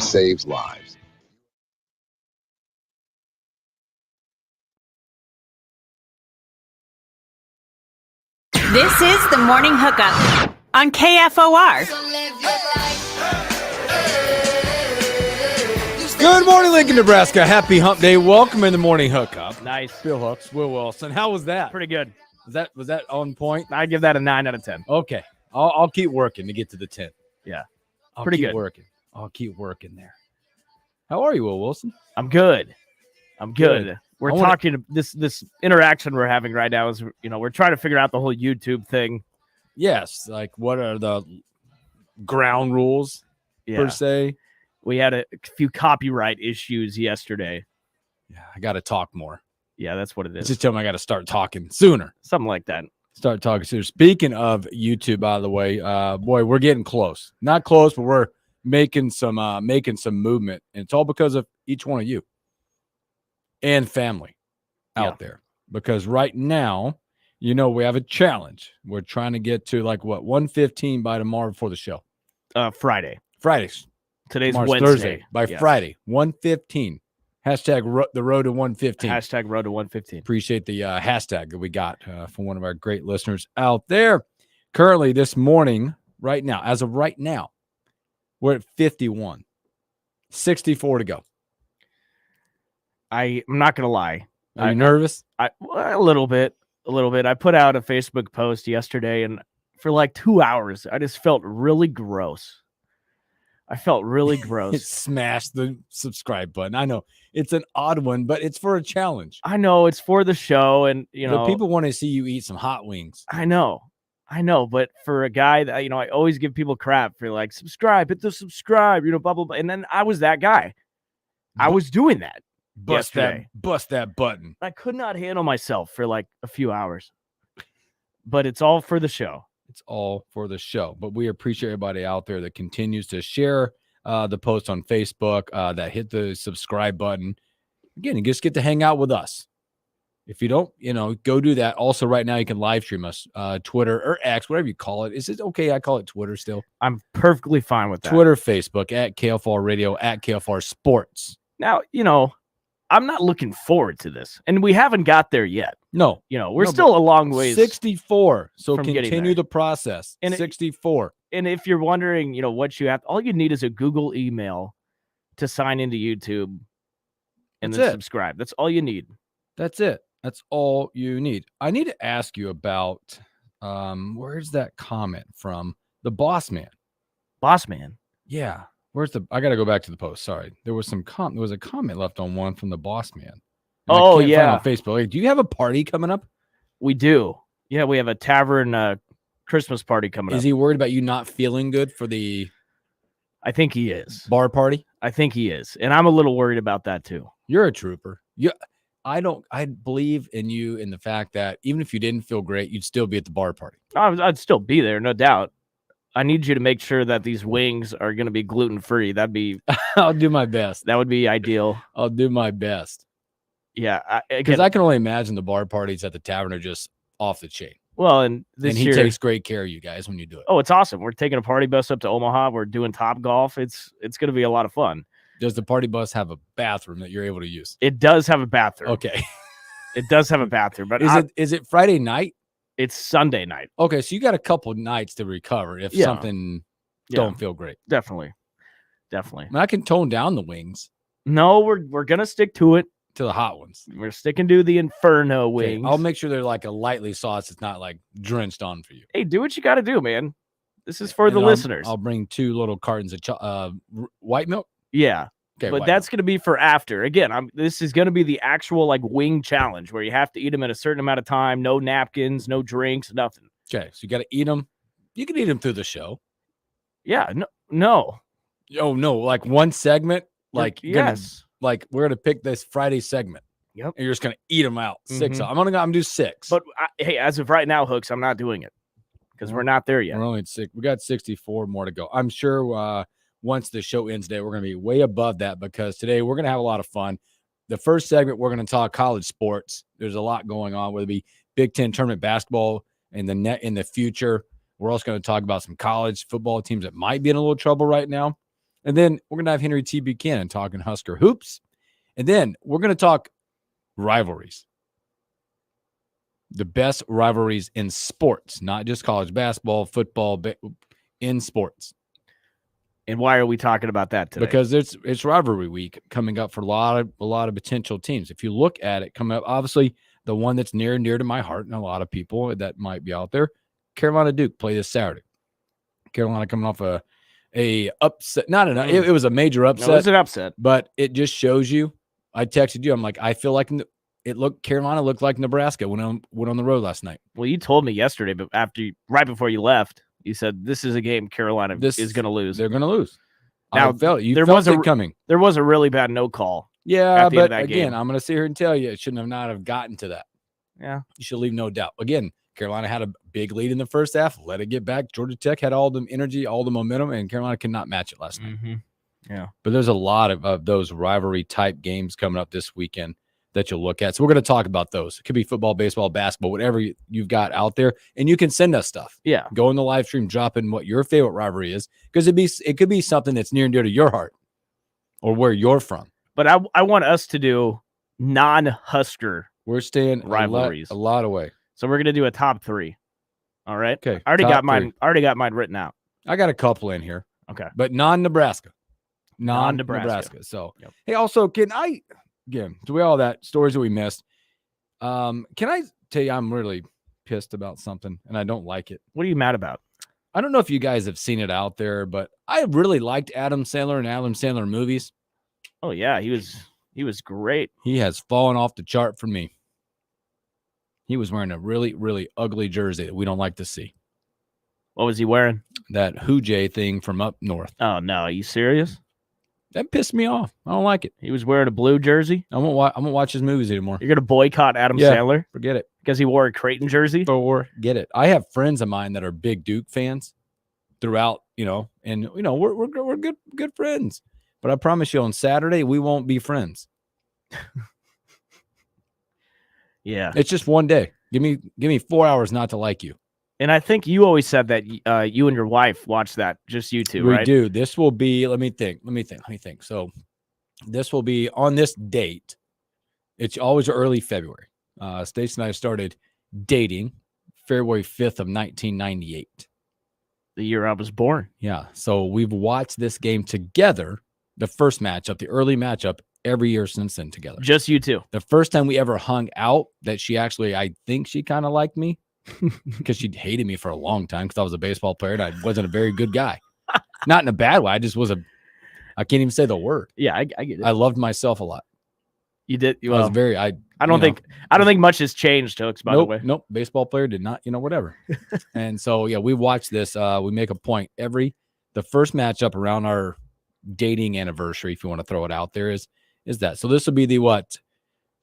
saves lives. This is the Morning Hookup on KFOR. Good morning, Lincoln, Nebraska. Happy hump day. Welcome in the Morning Hookup. Nice. Bill Hooks, Will Wilson. How was that? Pretty good. Was that on point? I'd give that a 9 out of 10. Okay. I'll keep working to get to the 10. Yeah. I'll Pretty keep good. working. I'll keep working there. How are you, Will Wilson? I'm good. Good. We're talking this interaction we're having right now is, we're trying to figure out the whole YouTube thing. Yes. Like, what are the ground rules, per se? We had a few copyright issues yesterday. Yeah, I got to talk more. Yeah, that's what it is. Just tell me I got to start talking sooner. Something like that. Start talking sooner. Speaking of YouTube, by the way, boy, we're getting close. Not close, but we're making some movement, and it's all because of each one of you and family out there. Because right now, we have a challenge. We're trying to get to 115 by tomorrow before the show. Fridays. Today's Tomorrow's Wednesday. Thursday. By Friday, 115. Hashtag the road to 115. Hashtag road to 115. Appreciate the hashtag that we got from one of our great listeners out there. Currently, this morning, right now, as of right now, we're at 51. 64 to go. I'm not going to lie. Are you nervous? A little bit. I put out a Facebook post yesterday, and for 2 hours, I just felt really gross. It smashed the subscribe button. I know it's an odd one, but it's for a challenge. I know it's for the show, and But people want to see you eat some hot wings. I know, but for a guy that I always give people crap for subscribe, hit the subscribe, blah blah blah. And then I was that guy. I was doing that. Bust that button. I could not handle myself for a few hours. But it's all for the show. It's all for the show. But we appreciate everybody out there that continues to share the post on Facebook, that hit the subscribe button. Again, you just get to hang out with us. If you don't, go do that. Also, right now, you can live stream us, Twitter or X, whatever you call it. Is it okay? I call it Twitter still. I'm perfectly fine with that. Twitter, Facebook, at KFR Radio, at KFR Sports. Now, I'm not looking forward to this, and we haven't got there yet. No, we're still a long ways. 64. So from continue the process. And 64. And if you're wondering, what you have, all you need is a Google email to sign into YouTube and then subscribe. That's all you need. That's it. That's all you need. I need to ask you about where's that comment from? The Boss Man. Boss Man? Yeah. I got to go back to the post. Sorry. There was a comment left on one from the Boss Man. Oh, yeah. On Facebook. Hey, do you have a party coming up? We do. Yeah, we have a tavern Christmas party coming up. Is he worried about you not feeling good for the I think he is. Bar party? I think he is. And I'm a little worried about that too. You're a trooper. I believe in you in the fact that even if you didn't feel great, you'd still be at the bar party. I'd still be there, no doubt. I need you to make sure that these wings are going to be gluten-free. That'd be... I'll do my best. That would be ideal. I'll do my best. Yeah. Because I can only imagine the bar parties at the tavern are just off the chain. Well, and this he year... takes great care of you guys when you do it. Oh, it's awesome. We're taking a party bus up to Omaha. We're doing Top Golf. It's going to be a lot of fun. Does the party bus have a bathroom that you're able to use? It does have a bathroom. Okay. It does have a bathroom. But is it Friday night? It's Sunday night. Okay, so you got a couple nights to recover if something don't feel great. Definitely. I can tone down the wings. No, we're gonna stick to it. To the hot ones. We're sticking to the Inferno wings. I'll make sure they're a lightly sauce. It's not drenched on for you. Hey, do what you got to do, man. This is for the listeners. I'll bring 2 little cartons of white milk. Yeah. Okay, but that's going to be for after. Again, this is going to be the actual wing challenge where you have to eat them in a certain amount of time. No napkins, no drinks, nothing. Okay, so you got to eat them. You can eat them through the show. Yeah, no. Oh, no, one segment? Yes. We're going to pick this Friday segment. Yep. And you're just going to eat them out. 6. I'm going to do 6. But, hey, as of right now, Hooks, I'm not doing it because we're not there yet. We're only at 6. We got 64 more to go. I'm sure once the show ends today, we're going to be way above that because today we're going to have a lot of fun. The first segment, we're going to talk college sports. There's a lot going on, whether it be Big Ten tournament basketball in the future. We're also going to talk about some college football teams that might be in a little trouble right now. And then we're going to have Henry T. Buchanan talking Husker hoops. And then we're going to talk rivalries. The best rivalries in sports, not just college basketball, football, in sports. And why are we talking about that today? Because it's rivalry week coming up for a lot of potential teams. If you look at it coming up, obviously the one that's near and dear to my heart and a lot of people that might be out there, Carolina Duke play this Saturday. Carolina coming off a upset. It was a major upset. No, it was an upset. But it just shows you. I texted you. I'm like, I feel like Carolina looked like Nebraska went on the road last night. Well, you told me yesterday, but right before you left, you said this is a game Carolina is going to lose. They're going to lose. Now, I felt it. There was it coming. There was a really bad no call. Yeah, but again, I'm going to sit here and tell you it shouldn't have gotten to that. Yeah, you should leave no doubt. Again, Carolina had a big lead in the first half. Let it get back. Georgia Tech had all the energy, all the momentum, and Carolina could not match it last night. Yeah, but there's a lot of those rivalry type games coming up this weekend that you'll look at. So we're going to talk about those. It could be football, baseball, basketball, whatever you've got out there, and you can send us stuff. Yeah, go in the live stream, drop in what your favorite rivalry is, because it could be something that's near and dear to your heart or where you're from. But I want us to do non-Husker. We're staying rivalries a lot away. So we're gonna do a top 3. All right. Okay. I already got mine. Already got mine written out. I got a couple in here. Okay. But non-Nebraska. Non-Nebraska. So Hey, also, can I again do we all that stories that we missed? Can I tell you I'm really pissed about something and I don't like it. What are you mad about? I don't know if you guys have seen it out there, but I really liked Adam Sandler and Adam Sandler movies. Oh yeah, he was great. He has fallen off the chart for me. He was wearing a really, really ugly jersey that we don't like to see. What was he wearing? That Hoojay thing from up north. Oh no, are you serious? That pissed me off. I don't like it. He was wearing a blue jersey. I won't watch his movies anymore. You're gonna boycott Adam Sandler? Forget it. Because he wore a Creighton jersey? Forget it. I have friends of mine that are big Duke fans throughout, and we're good friends. But I promise you on Saturday we won't be friends. Yeah. It's just one day. Give me 4 hours not to like you. And I think you always said that you and your wife watch that, just you two, right? We do. This will be, let me think. So this will be on this date. It's always early February. Stacey and I started dating February 5th of 1998. The year I was born. Yeah. So we've watched this game together, the first matchup, the early matchup, every year since then together. Just you two. The first time we ever hung out that I think she kind of liked me because she hated me for a long time because I was a baseball player and I wasn't a very good guy. Not in a bad way. I just was I can't even say the word. Yeah, I get it. I loved myself a lot. You did. Well, I was very, I don't think much has changed, Hooks, by the way. Nope. Baseball player did not, whatever. And so, yeah, we watch this. We make a point the first matchup around our dating anniversary, if you want to throw it out there, is that. So this will be the what?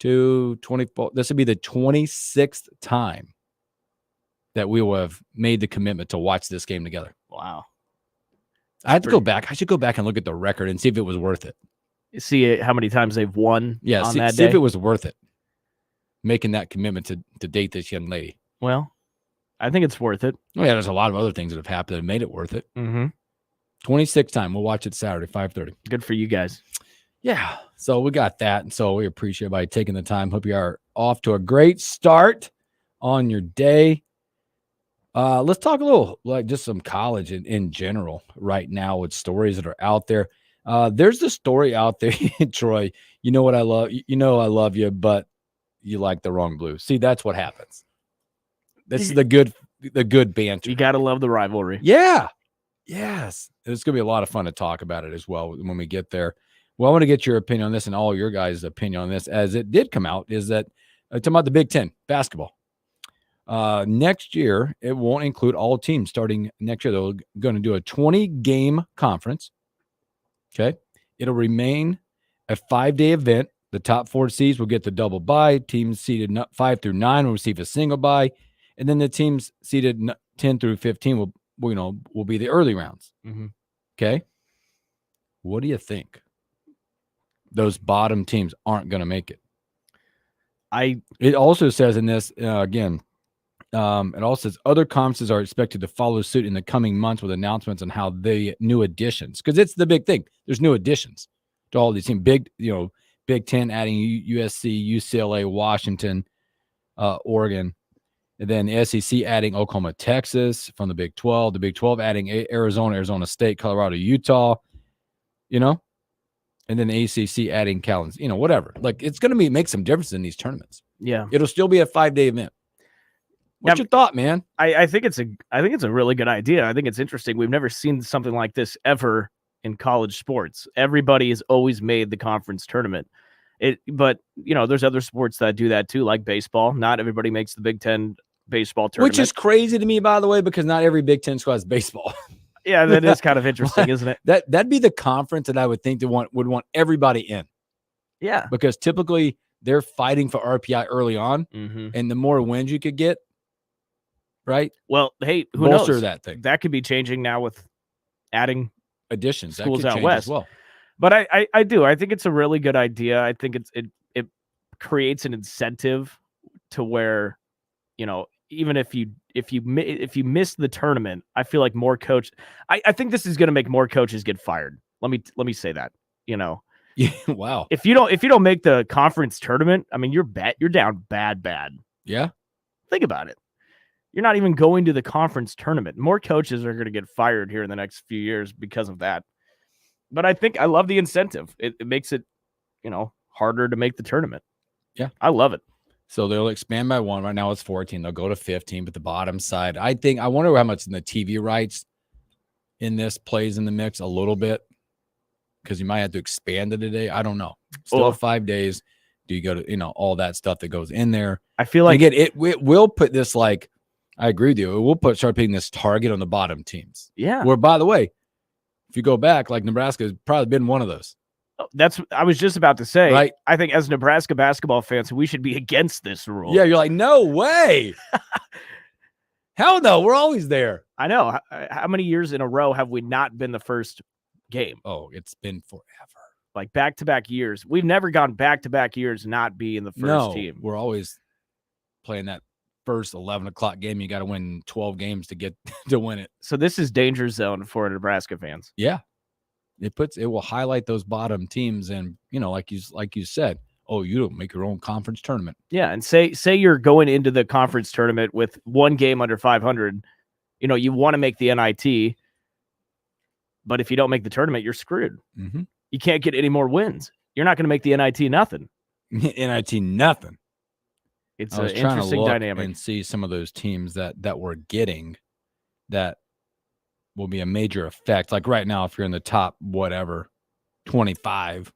224. This will be the 26th time that we will have made the commitment to watch this game together. Wow. I have to go back. I should go back and look at the record and see if it was worth it. See how many times they've won on that see day? if it was worth it, making that commitment to date this young lady. Well, I think it's worth it. Oh, yeah, there's a lot of other things that have happened that made it worth it. Mm-hmm. 26th time. We'll watch it Saturday, 5:30. Good for you guys. Yeah. So we got that. And so we appreciate everybody taking the time. Hope you are off to a great start on your day. Let's talk a little, like just some college in general right now with stories that are out there. There's the story out there, Troy. You know what I love? I love you, but you like the wrong blue. See, that's what happens. This is the good banter. You got to love the rivalry. Yeah. Yes. It's going to be a lot of fun to talk about it as well when we get there. Well, I want to get your opinion on this and all your guys' opinion on this as it did come out is that talking about the Big Ten basketball. Next year, it won't include all teams starting next year. They're going to do a 20-game conference. Okay. It'll remain a 5-day event. The top 4 seeds will get the double bye. Teams seeded 5 through 9 will receive a single bye. And then the teams seeded 10 through 15 will be the early rounds. Mm-hmm. Okay. What do you think? Those bottom teams aren't going to make it. It also says in this, again, It also says other conferences are expected to follow suit in the coming months with announcements on how the new additions, because it's the big thing. There's new additions to all these teams. Big Ten adding USC, UCLA, Washington, Oregon, and then the SEC adding Oklahoma, Texas from the Big 12. The Big 12 adding Arizona, Arizona State, Colorado, Utah. And then the ACC adding Cal, whatever. Like, it's going to make some difference in these tournaments. Yeah, it'll still be a 5-day event. What's your thought, man? I think it's a really good idea. I think it's interesting. We've never seen something like this ever in college sports. Everybody has always made the conference tournament. But there's other sports that do that too, like baseball. Not everybody makes the Big Ten baseball tournament, which is crazy to me, by the way, because not every Big Ten school has baseball. Yeah, that is kind of interesting, isn't it? That'd be the conference that I would think would want everybody in. Yeah, because typically they're fighting for RPI early on, and the more wins you could get, right? Well, hey, who bolster knows? That thing. That could be changing now with adding additions schools that could out change west. As well. But I do. I think it's a really good idea. I think it creates an incentive to where, even if you miss the tournament, I feel like more I think this is going to make more coaches get fired. Let me say that. Yeah, wow. If you don't make the conference tournament, I mean, you're down bad. Yeah. Think about it. You're not even going to the conference tournament. More coaches are going to get fired here in the next few years because of that. But I love the incentive. It makes it, harder to make the tournament. Yeah. I love it. So they'll expand by 1. Right now it's 14. They'll go to 15, but the bottom side, I wonder how much in the TV rights in this plays in the mix a little bit, because you might have to expand it today. I don't know. Still 5 days. Do you go to, all that stuff that goes in there? I feel like again, it will put this, like, I agree with you. It will start putting this target on the bottom teams. Yeah. Where, by the way, if you go back, like Nebraska has probably been one of those. I was just about to say, right? I think as Nebraska basketball fans, we should be against this rule. Yeah, you're like, no way. Hell no, we're always there. I know. How many years in a row have we not been the first game? Oh, it's been forever. Like back-to-back years. We've never gone back-to-back years not being the first team. We're always playing that first 11 o'clock game. You got to win 12 games to get to win it. So this is danger zone for Nebraska fans. Yeah. It will highlight those bottom teams, and like you said, you don't make your own conference tournament. Yeah, and say you're going into the conference tournament with one game under 500, you want to make the NIT, but if you don't make the tournament, you're screwed. Mm-hmm. You can't get any more wins. You're not going to make the NIT nothing. NIT nothing. It's an interesting dynamic. And see some of those teams that we're getting that will be a major effect. Like right now, if you're in the top 25,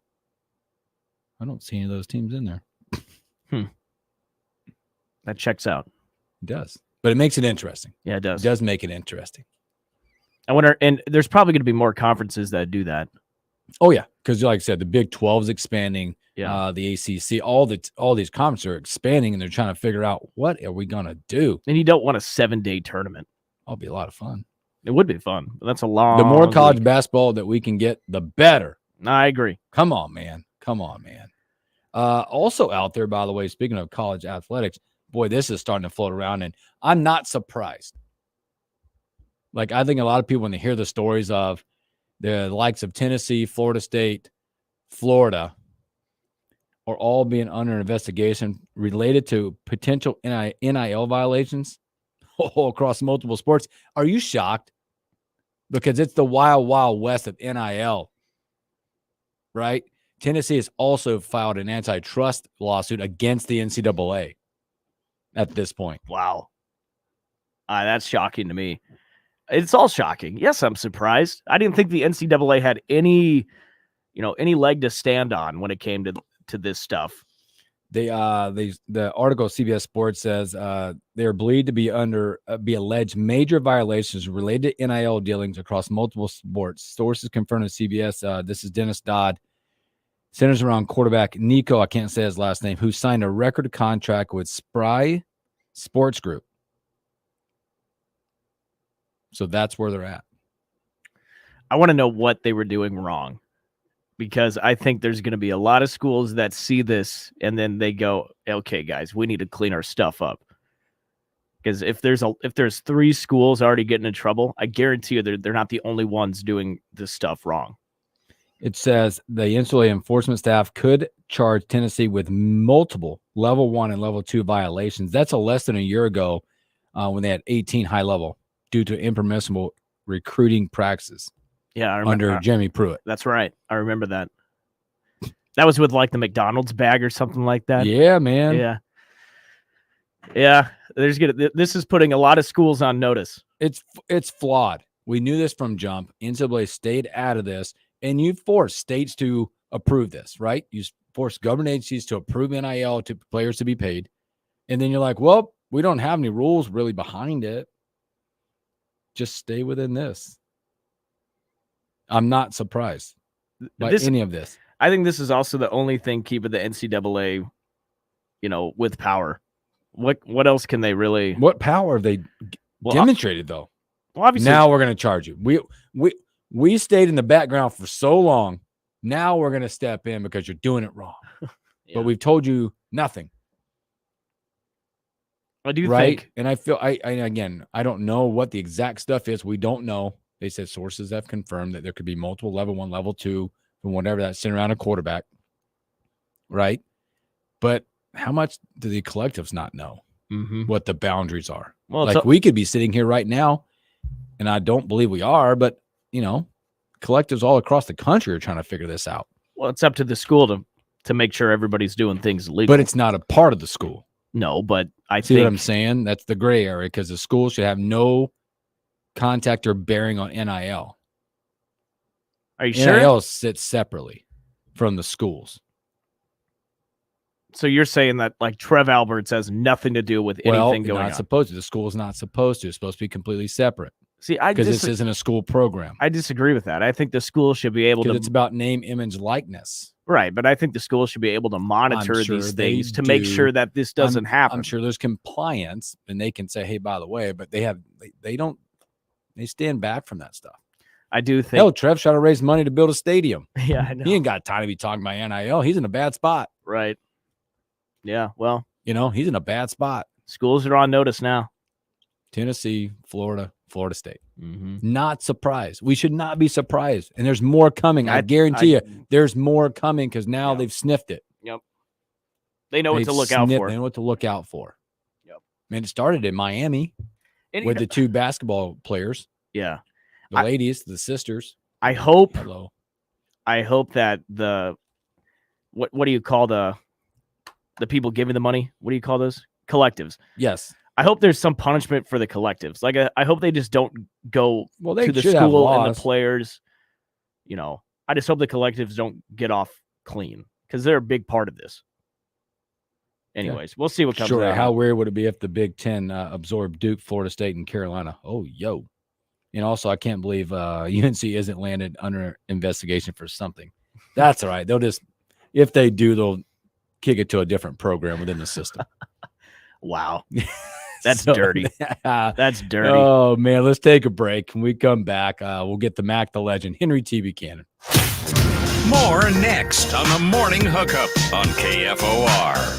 I don't see any of those teams in there. That checks out. It does. But it makes it interesting. Yeah, it does. It does make it interesting. I wonder, and there's probably going to be more conferences that do that. Oh, yeah. Because like I said, the Big 12 is expanding. Yeah. The ACC, all these conferences are expanding, and they're trying to figure out, what are we going to do? And you don't want a 7-day tournament. That'll be a lot of fun. It would be fun. But that's a long. The more college basketball that we can get, the better. I agree. Come on, man. Also out there, by the way, speaking of college athletics, boy, this is starting to float around, and I'm not surprised. Like, I think a lot of people, when they hear the stories of the likes of Tennessee, Florida State, Florida, are all being under investigation related to potential NIL violations across multiple sports. Are you shocked? Because it's the wild, wild west of NIL, right? Tennessee has also filed an antitrust lawsuit against the NCAA at this point. Wow. That's shocking to me. It's all shocking. Yes, I'm surprised. I didn't think the NCAA had any leg to stand on when it came to this stuff. The article CBS Sports says they're believed to be alleged major violations related to NIL dealings across multiple sports. Sources confirmed to CBS. This is Dennis Dodd. Centers around quarterback Nico, I can't say his last name, who signed a record contract with Spry Sports Group. So that's where they're at. I want to know what they were doing wrong, because I think there's going to be a lot of schools that see this and then they go, okay, guys, we need to clean our stuff up. Because if there's 3 schools already getting in trouble, I guarantee you they're not the only ones doing this stuff wrong. It says the NCAA enforcement staff could charge Tennessee with multiple level 1 and level 2 violations. That's less than a year ago when they had 18 high level due to impermissible recruiting practices. Yeah, I remember, under Jimmy Pruitt. That's right. I remember that. That was with like the McDonald's bag or something like that. Yeah, man. Yeah. Yeah. This is putting a lot of schools on notice. It's flawed. We knew this from jump. NCAA stayed out of this, and you force states to approve this, right? You force government agencies to approve NIL to players to be paid, and then you're like, well, we don't have any rules really behind it. Just stay within this. I'm not surprised by any of this. I think this is also the only thing keeping the NCAA, with power. What else can they really? What power have they demonstrated, though? Well, obviously, now we're going to charge you. We stayed in the background for so long. Now we're going to step in because you're doing it wrong. Yeah. But we've told you nothing. I do think, and I feel again, I don't know what the exact stuff is. We don't know. They said sources have confirmed that there could be multiple level 1, level 2, from whatever that's sitting around a quarterback, right? But how much do the collectives not know what the boundaries are? Well, we could be sitting here right now, and I don't believe we are, but, collectives all across the country are trying to figure this out. Well, it's up to the school to make sure everybody's doing things legal. But it's not a part of the school. No, but I See think what I'm saying? That's the gray area, because the school should have no contact or bearing on NIL. Are you sure? NIL sits separately from the schools. So you're saying that like Trev Alberts has nothing to do with anything going on? Supposed to. The school is not supposed to. It's supposed to be completely separate. See, because this isn't a school program. I disagree with that. I think the school should be able to. It's about name, image, likeness. Right, but I think the school should be able to monitor these things to make sure that this doesn't happen. I'm sure there's compliance, and they can say, "Hey, by the way," but they stand back from that stuff. I do think. Hell, Trev trying to raise money to build a stadium. Yeah, I know. He ain't got time to be talking about NIL. He's in a bad spot. Right. Yeah. Well, he's in a bad spot. Schools are on notice now. Tennessee, Florida State. Not surprised. We should not be surprised. And there's more coming. I guarantee you there's more coming because now they've sniffed it. Yep. They know what to look out for. They know what to look out for. Yep. Man, it started in Miami with the 2 basketball players. Yeah. The ladies, the sisters. I hope that what do you call the people giving the money? What do you call those? Collectives. Yes. I hope there's some punishment for the collectives. Like, I hope they just don't go to the school and the players. I just hope the collectives don't get off clean because they're a big part of this. Anyways, we'll see what comes out. How weird would it be if the Big Ten absorbed Duke, Florida State, and Carolina? Oh, yo. And also, I can't believe UNC isn't landed under investigation for something. That's all right. They'll just, if they do, they'll kick it to a different program within the system. Wow. That's dirty. That's dirty. Oh, man. Let's take a break. When we come back, we'll get the Mac, the legend, Henry T. Buchanan. More next on the Morning Hookup on KFOR.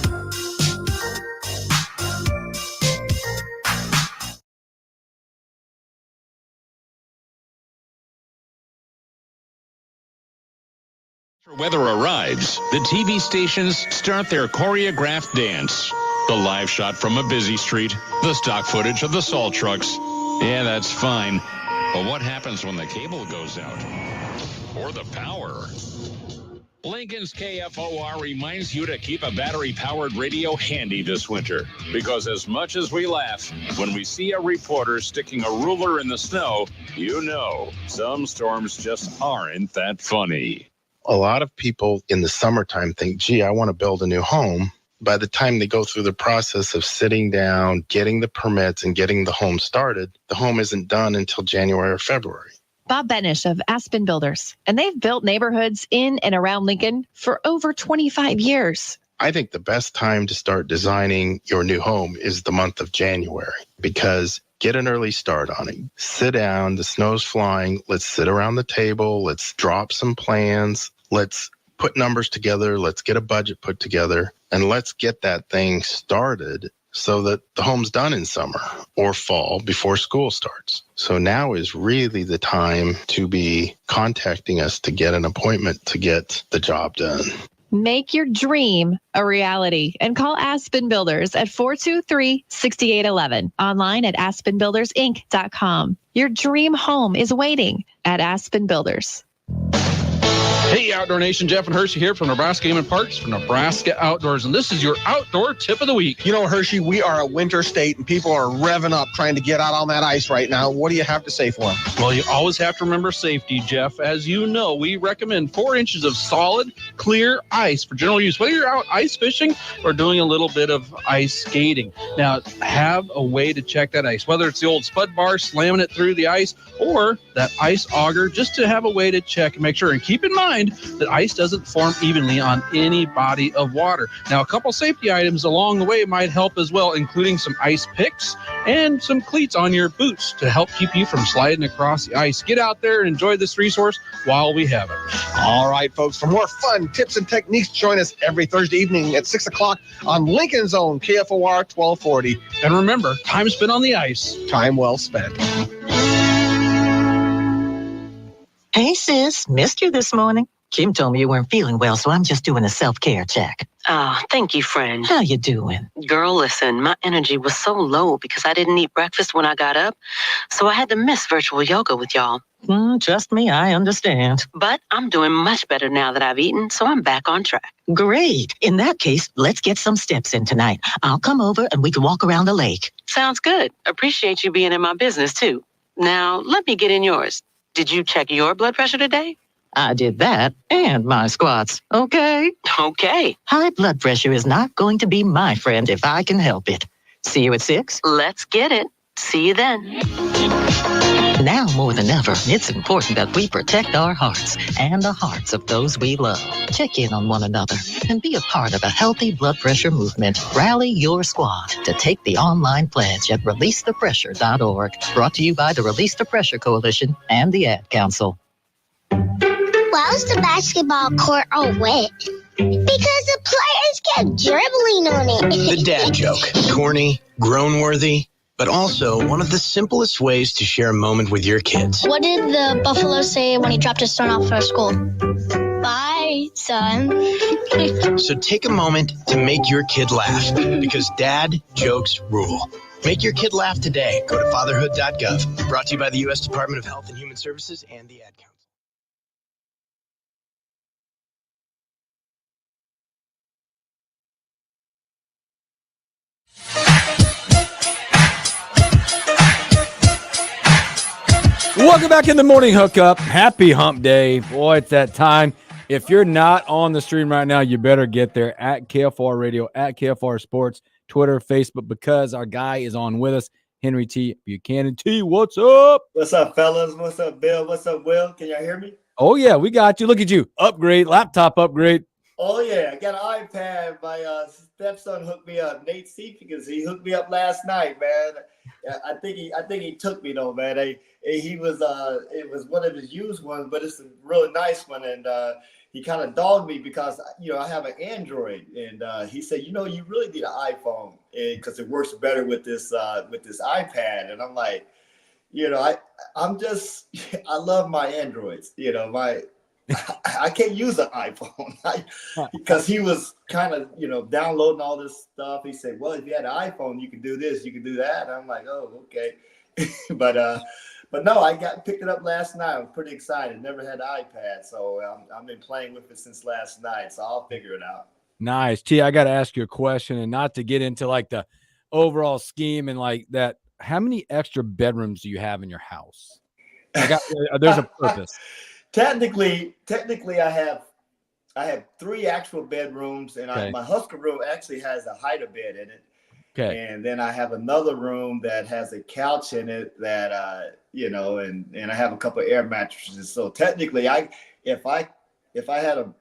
Weather arrives. The TV stations start their choreographed dance. The live shot from a busy street, the stock footage of the salt trucks. Yeah, that's fine. But what happens when the cable goes out? Or the power? Lincoln's KFOR reminds you to keep a battery-powered radio handy this winter. Because as much as we laugh, when we see a reporter sticking a ruler in the snow, some storms just aren't that funny. A lot of people in the summertime think, gee, I want to build a new home. By the time they go through the process of sitting down, getting the permits, and getting the home started, the home isn't done until January or February. Bob Benish of Aspen Builders, and they've built neighborhoods in and around Lincoln for over 25 years. I think the best time to start designing your new home is the month of January, because get an early start on it. Sit down, the snow's flying, let's sit around the table, let's drop some plans, let's put numbers together, let's get a budget put together, and let's get that thing started so that the home's done in summer or fall before school starts. So now is really the time to be contacting us to get an appointment to get the job done. Make your dream a reality and call Aspen Builders at 423-6811. Online at aspenbuildersinc.com. Your dream home is waiting at Aspen Builders. Hey, Outdoor Nation, Jeff and Hershey here from Nebraska Game and Parks for Nebraska Outdoors, and this is your outdoor tip of the week. You know, Hershey, we are a winter state, and people are revving up trying to get out on that ice right now. What do you have to say for them? Well, you always have to remember safety, Jeff. As you know, we recommend 4 inches of solid, clear ice for general use, whether you're out ice fishing or doing a little bit of ice skating. Now, have a way to check that ice, whether it's the old spud bar, slamming it through the ice, or that ice auger, just to have a way to check and make sure. And keep in mind that ice doesn't form evenly on any body of water. Now, a couple safety items along the way might help as well, including some ice picks and some cleats on your boots to help keep you from sliding across the ice. Get out there and enjoy this resource while we have it. All right, folks, for more fun tips and techniques, join us every Thursday evening at 6 o'clock on Lincoln's Own KFOR 1240. And remember, time spent on the ice. Time well spent. Hey, sis, missed you this morning. Kim told me you weren't feeling well, so I'm just doing a self-care check. Oh, thank you, friend. How you doing? Girl, listen, my energy was so low because I didn't eat breakfast when I got up, so I had to miss virtual yoga with y'all. Trust me, I understand. But I'm doing much better now that I've eaten, so I'm back on track. Great. In that case, let's get some steps in tonight. I'll come over and we can walk around the lake. Sounds good. Appreciate you being in my business, too. Now, let me get in yours. Did you check your blood pressure today? I did that and my squats. Okay? Okay. High blood pressure is not going to be my friend if I can help it. See you at 6? Let's get it. See you then. Now more than ever, it's important that we protect our hearts and the hearts of those we love. Check in on one another and be a part of a healthy blood pressure movement. Rally your squad to take the online pledge at releasethepressure.org. Brought to you by the Release the Pressure Coalition and the Ad Council. Why was the basketball court all wet? Because the players kept dribbling on it. The dad joke. Corny, groan-worthy, but also one of the simplest ways to share a moment with your kids. What did the buffalo say when he dropped his son off at school? Bye, son. So take a moment to make your kid laugh, because dad jokes rule. Make your kid laugh today. Go to fatherhood.gov. Brought to you by the U.S. Department of Health and Human Services and the Ad Council. Welcome back in the morning hookup. Happy hump day. Boy, it's that time. If you're not on the stream right now, you better get there at KFR Radio, at KFR Sports, Twitter, Facebook, because our guy is on with us, Henry T. Buchanan. T, what's up? What's up, fellas? What's up, Bill? What's up, Will? Can y'all hear me? Oh, yeah, we got you. Look at you. Upgrade, laptop upgrade. Oh, yeah. I got an iPad. My stepson hooked me up. Nate Seepkins, he hooked me up last night, man. I think he took me, though, man. He was it was one of his used ones, but it's a really nice one, and he kind of dogged me because I have an Android, and he said, you really need an iPhone because it works better with this iPad, and I'm like, I love my Androids, I can't use an iPhone because he was kind of downloading all this stuff. He said, well, if you had an iPhone, you could do this, you could do that, and I'm like, oh, okay, But no, I picked it up last night. I was pretty excited. Never had an iPad, so I've been playing with it since last night. So I'll figure it out. Nice. T, I got to ask you a question, and not to get into like the overall scheme and like that. How many extra bedrooms do you have in your house? There's a purpose. Technically, I have 3 actual bedrooms, and okay. My Husker room actually has a hide bed in it. Okay. And then I have another room that has a couch in it that and I have a couple of air mattresses. So technically, if I had a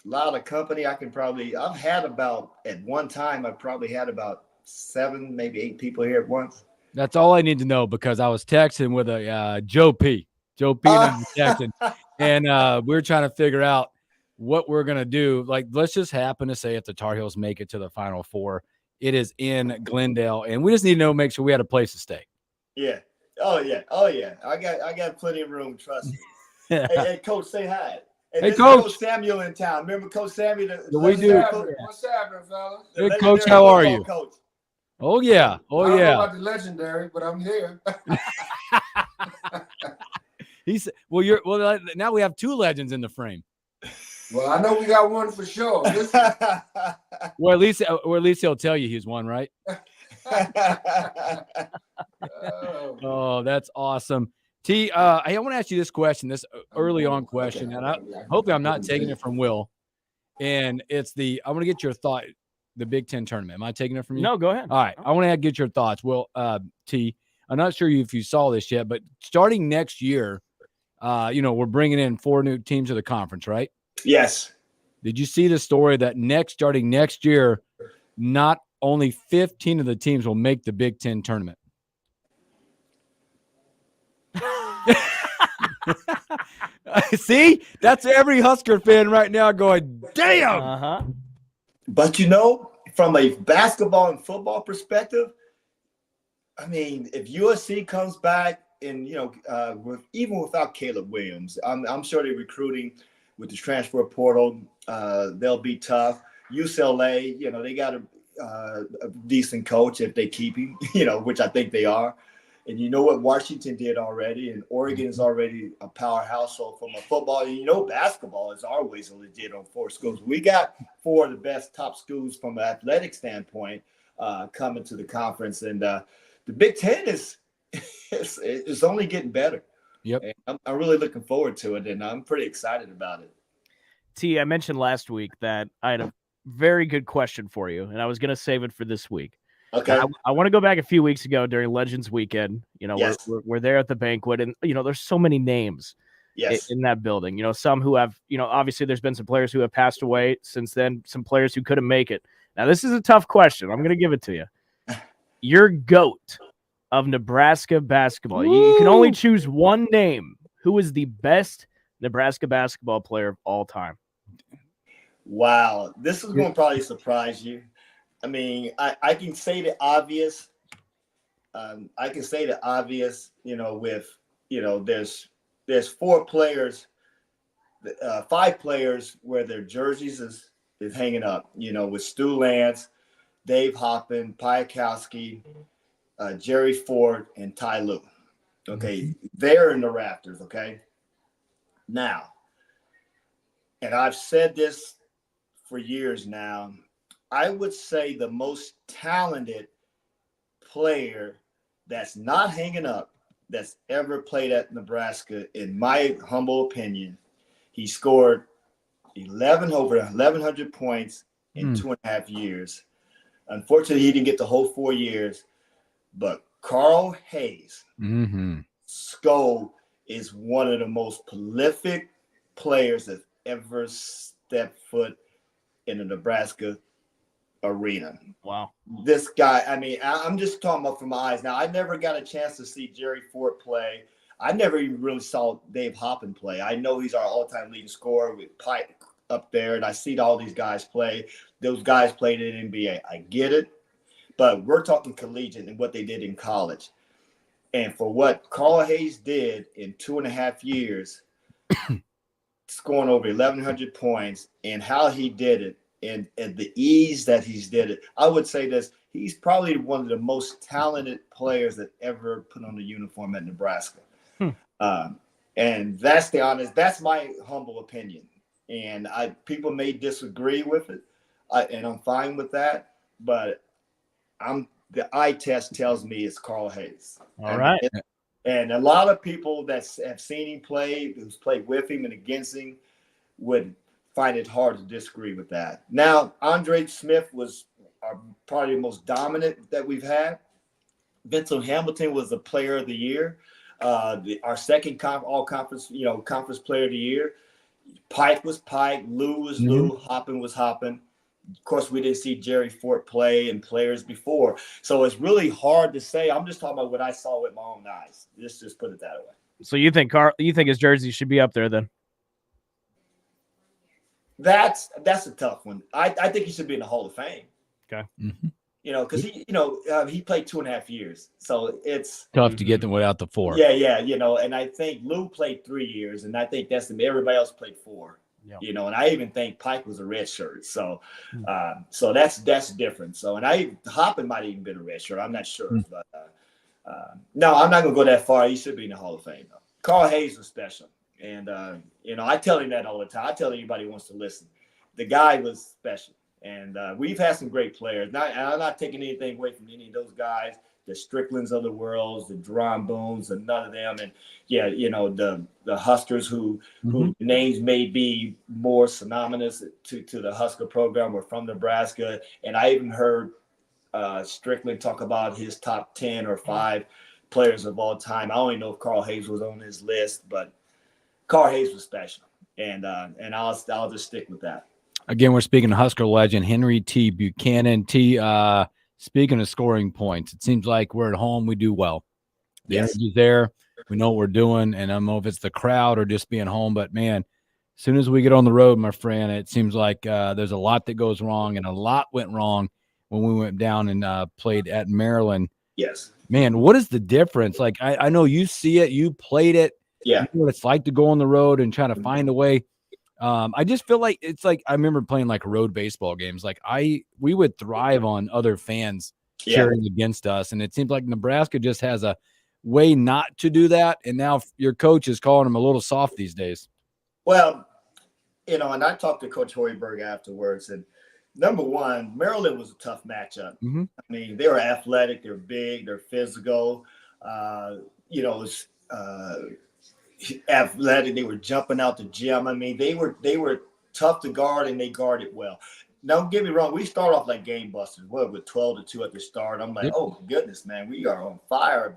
lot of company, I've had about, at one time, I probably had about 7, maybe 8 people here at once. That's all I need to know, because I was texting with a Joe P. And I was texting, and we're trying to figure out what we're gonna do. Like, let's just happen to say if the Tar Heels make it to the Final Four, It is in Glendale, and we just need to know, make sure we had a place to stay. Yeah. Oh yeah. I got plenty of room. Trust me. Hey, Coach, say hi. Hey, this Coach. Is Coach Samuel in town. Remember Coach Samuel? We do. What's happening, fellas? Hey, Coach, how are you? Coach. Oh yeah. I don't know about the legendary, but I'm here. He's now we have 2 legends in the frame. Well, I know we got one for sure. Well, at least he'll tell you he's one, right? Oh, that's awesome. T, hey, I want to ask you this question, this early on question, and hopefully I'm not taking it from Will. And it's I want to get your thought, the Big Ten tournament. Am I taking it from you? No, go ahead. All right. I want to get your thoughts. Will, T, I'm not sure if you saw this yet, but starting next year, we're bringing in 4 new teams to the conference, right? Yes. Did you see the story that starting next year, not only 15 of the teams will make the Big Ten tournament? See, that's every Husker fan right now going, damn. But from a basketball and football perspective, I mean, if USC comes back and even without Caleb Williams, I'm sure they're recruiting with the transfer portal. They'll be tough. UCLA, they got a decent coach if they keep him, which I think they are. And you know what Washington did already, and Oregon is already a powerhouse. So from a football, and basketball is always a legit on 4 schools. We got 4 of the best top schools from an athletic standpoint coming to the conference, and the Big Ten is only getting better. Yep, and I'm really looking forward to it, and I'm pretty excited about it. T, I mentioned last week that I had a very good question for you, and I was going to save it for this week. Okay. I want to go back a few weeks ago during Legends Weekend. Yes. We're there at the banquet, and there's so many names in that building. Some who have, obviously there's been some players who have passed away since then, some players who couldn't make it. Now, this is a tough question. I'm going to give it to you. Your GOAT of Nebraska basketball. You can only choose one name. Who is the best Nebraska basketball player of all time? Wow. This is going to probably surprise you. I mean, I can say the obvious. With, there's 4 players, 5 players where their jerseys is hanging up, with Stu Lance, Dave Hoppin, Piakowski, Jerry Ford, and Ty Lue. Okay. They're in the rafters. Okay. Now, and I've said this for years now, I would say the most talented player that's not hanging up that's ever played at Nebraska, in my humble opinion, he scored over 1,100 points in 2.5 years. Unfortunately, he didn't get the whole 4 years, but Carl Hayes, Sko, is one of the most prolific players that ever stepped foot in the Nebraska arena. Wow. This guy, I mean, I'm just talking about from my eyes. Now, I never got a chance to see Jerry Ford play. I never even really saw Dave Hoppin play. I know he's our all-time leading scorer with Pike up there, and I see all these guys play. Those guys played in the NBA. I get it, but we're talking collegiate and what they did in college. And for what Carl Hayes did in 2.5 years, scoring over 1,100 points, and how he did it, and the ease that he's did it, I would say this: he's probably one of the most talented players that ever put on a uniform at Nebraska. And that's my humble opinion. And people may disagree with it, and I'm fine with that. But the eye test tells me it's Carl Hayes. All right. And a lot of people that have seen him play, who's played with him and against him, would find it hard to disagree with that. Now, Andre Smith was probably the most dominant that we've had. Vincent Hamilton was the player of the year, our second all-conference, conference player of the year. Pike was Pike, Lue was Lue, Hoppin was Hoppin. Of course, we didn't see Jerry Fort play and players before. So it's really hard to say. I'm just talking about what I saw with my own eyes. Just put it that way. So you think his jersey should be up there then? That's a tough one. I think he should be in the Hall of Fame. Okay. because he played 2.5 years, so it's tough to get them without the 4. Yeah, and I think Lou played 3 years, and I think everybody else played 4. Yeah. And I even think Pike was a red shirt, so that's different. So, and Hoppin might have even been a red shirt. I'm not sure, but no, I'm not gonna go that far. He should be in the Hall of Fame though. Carl Hayes was special, and I tell him that all the time. I tell anybody who wants to listen, the guy was special. And we've had some great players. I'm not taking anything away from any of those guys, the Stricklands of the world, the Deron Boones, and none of them. And the Huskers who names may be more synonymous to the Husker program were from Nebraska. And I even heard Strickland talk about his top 10 or 5 players of all time. I don't even know if Carl Hayes was on his list, but Carl Hayes was special. And I'll just stick with that. Again, we're speaking to Husker legend Henry T. Buchanan. T. Speaking of scoring points, it seems like we're at home. We do well. The energy's there. We know what we're doing, and I don't know if it's the crowd or just being home. But man, as soon as we get on the road, my friend, it seems like there's a lot that goes wrong, and a lot went wrong when we went down and played at Maryland. Yes, man, what is the difference? Like I know you see it, you played it. Yeah, you know what it's like to go on the road and try to find a way. I just feel like it's like I remember playing like road baseball games. Like we would thrive on other fans cheering against us, and it seems like Nebraska just has a way not to do that. And now your coach is calling them a little soft these days. Well, and I talked to Coach Hoiberg afterwards, and number one, Maryland was a tough matchup. Mm-hmm. I mean, they were athletic, they're big, they're physical. Athletic, they were jumping out the gym. I mean, they were tough to guard, and they guarded well. Don't get me wrong, we start off like game busters. With 12-2 at the start, I'm like, oh goodness, man, we are on fire.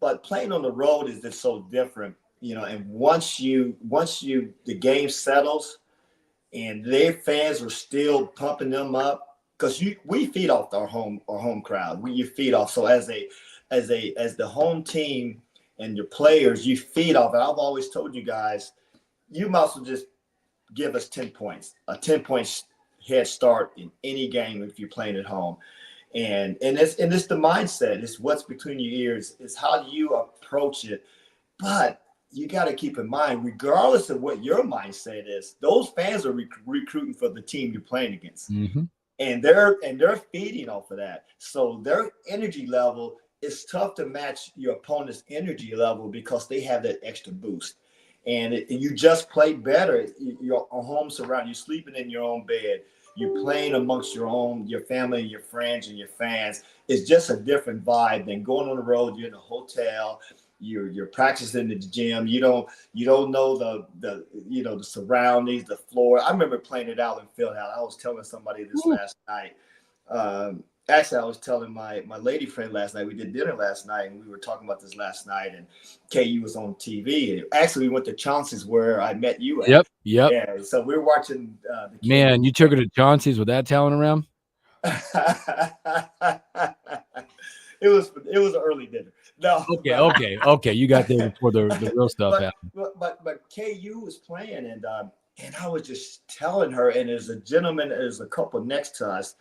But playing on the road is just so different, And once the game settles, and their fans are still pumping them up, because we feed off our home crowd. You feed off. So as the home team and your players, you feed off. And I've always told you guys, you must just give us 10 points, a 10-point head start in any game if you're playing at home. And it's the mindset. It's what's between your ears. It's how you approach it. But you got to keep in mind, regardless of what your mindset is, those fans are recruiting for the team you're playing against. Mm-hmm. And they're feeding off of that. So their energy level, it's tough to match your opponent's energy level because they have that extra boost. And you just play better. Your home surround, you're sleeping in your own bed. You're playing amongst your family, your friends, and your fans. It's just a different vibe than going on the road. You're in a hotel. You're practicing in the gym. You don't know the surroundings, the floor. I remember playing at Allen Fieldhouse. I was telling somebody this last night. Actually, I was telling my lady friend last night. We did dinner last night, and we were talking about this last night. And KU was on TV. And actually, we went to Chauncey's where I met you at. Yep. Yeah. So we were watching. Man, you took her to Chauncey's with that talent around. It was an early dinner. No. Okay. You got there before the real stuff happened. But KU was playing, and I was just telling her, and there's a couple next to us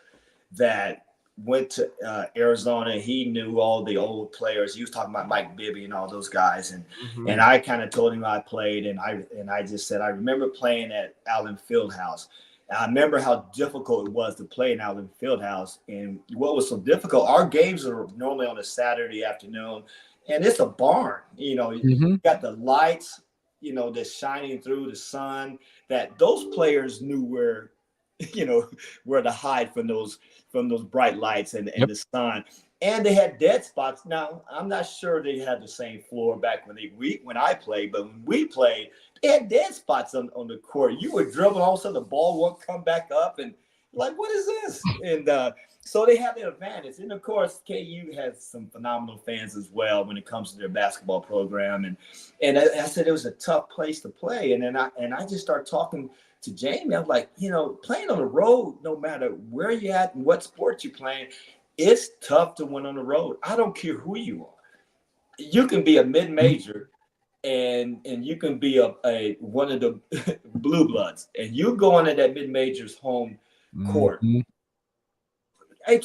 that went to Arizona. He knew all the old players. He was talking about Mike Bibby and all those guys, and I kind of told him I played, and I just said I remember playing at Allen Fieldhouse. I remember how difficult it was to play in Allen Fieldhouse. And what was so difficult, our games are normally on a Saturday afternoon, and it's a barn. You got the lights, that's shining through the sun, that those players knew where to hide from those bright lights and the sun. And they had dead spots. Now, I'm not sure they had the same floor back when I played, but when we played, they had dead spots on the court. You were dribbling, all of a sudden the ball won't come back up, and like, what is this? And so they have the advantage. And of course, KU has some phenomenal fans as well when it comes to their basketball program. And I said it was a tough place to play. And then I just started talking to Jamie. I'm like, playing on the road, no matter where you're at and what sport you're playing, it's tough to win on the road. I don't care who you are. You can be a mid-major, and you can be a one of the blue bloods, and you go into that mid-major's home court. Hey,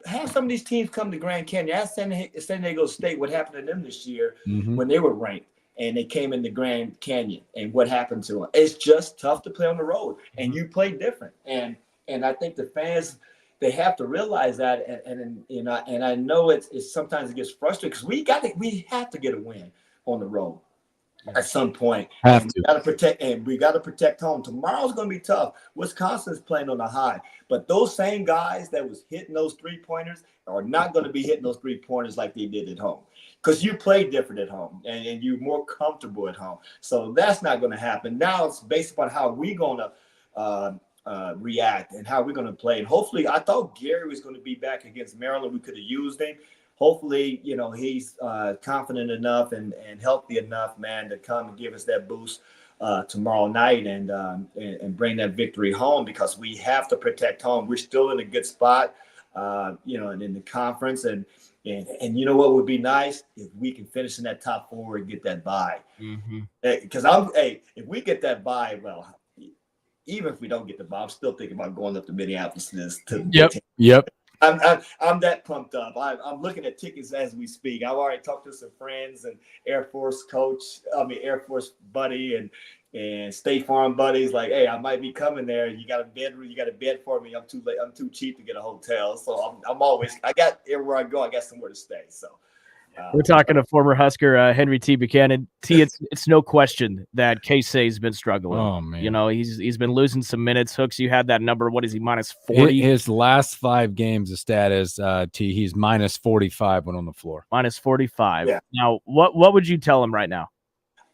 have some of these teams come to Grand Canyon. Ask San Diego State what happened to them this year when they were ranked and they came into Grand Canyon and what happened to them. It's just tough to play on the road, and you play different. And I think the fans, they have to realize that. And you know, and I know it's sometimes it gets frustrating because we have to get a win on the road at some point. Have and to. we got to protect home. Tomorrow's going to be tough. Wisconsin's playing on a high, but those same guys that was hitting those 3-pointers are not going to be hitting those 3-pointers like they did at home, because you play different at home and you're more comfortable at home. So that's not going to happen. Now it's based upon how we're going to react and how we're going to play. And hopefully, I thought Gary was going to be back against Maryland. We could have used him. Hopefully, you know, he's confident enough and healthy enough, man, to come and give us that boost tomorrow night and bring that victory home, because we have to protect home. We're still in a good spot, you know, and in the conference. And you know what would be nice? If we can finish in that top 4 and get that bye. Because if we get that bye, well, even if we don't get the bye, I'm still thinking about going up to Minneapolis Yep. I'm that pumped up. I'm looking at tickets as we speak. I've already talked to some friends and Air Force buddy and State Farm buddies. Like, hey, I might be coming there. You got a bedroom? You got a bed for me? I'm too cheap to get a hotel. So I got everywhere I go, I got somewhere to stay. So we're talking to former Husker Henry T. Buchanan. It's no question that K-Say's been struggling. Oh man, you know, he's been losing some minutes. Hooks, you had that number. What is he, minus 40? His last 5 games, the stat is he's minus 45 when on the floor. Minus 45. Yeah. Now, what would you tell him right now?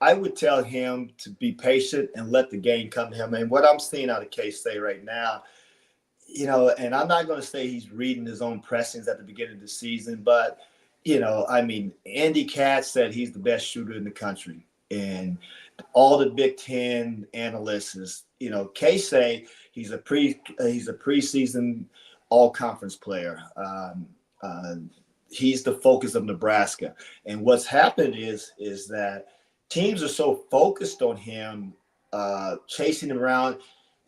I would tell him to be patient and let the game come to him. And what I'm seeing out of K-State right now, you know, and I'm not going to say he's reading his own pressings at the beginning of the season, but you know, I mean, Andy Katz said he's the best shooter in the country, and all the Big Ten analysts, you know, K-State, he's a preseason all-conference player. He's the focus of Nebraska, and what's happened is that teams are so focused on him, chasing him around.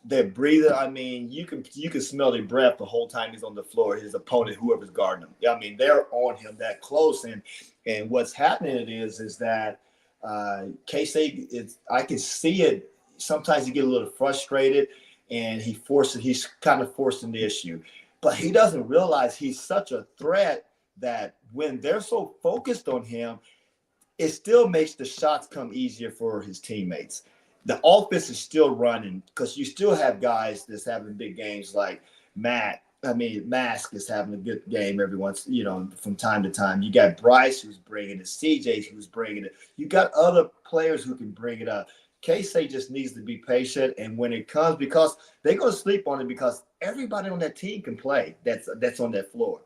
Their breather, I mean, you can smell their breath the whole time he's on the floor. His opponent, whoever's guarding him, I mean, they're on him that close. And what's happening is that K-State, I can see it. Sometimes he get a little frustrated, and he's kind of forcing the issue, but he doesn't realize he's such a threat that when they're so focused on him, it still makes the shots come easier for his teammates. The offense is still running because you still have guys that's having big games like Mask is having a good game every once, you know, from time to time. You got Bryce who's bringing it, CJ who's bringing it. You got other players who can bring it up. K-State just needs to be patient, and when it comes, because they're going to sleep on it, because everybody on that team can play. That's on that floor.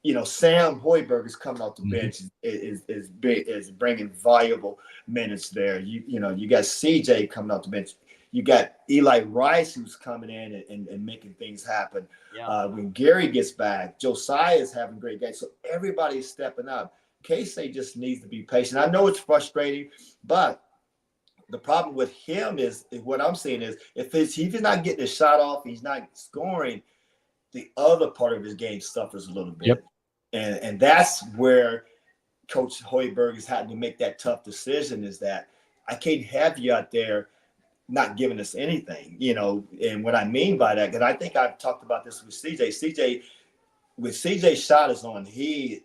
You know, Sam Hoiberg is coming off the bench, is bringing valuable minutes there. You know, you got CJ coming off the bench. You got Eli Rice who's coming in and making things happen. Yeah. When Gary gets back, Josiah is having great games. So everybody's stepping up. K-State just needs to be patient. I know it's frustrating, but the problem with him is what I'm seeing is if he's not getting his shot off, he's not scoring, the other part of his game suffers a little bit. Yep. And that's where Coach Hoiberg is having to make that tough decision, is that I can't have you out there not giving us anything, you know. And what I mean by that, because I think I've talked about this with CJ. With CJ's shot is on, he's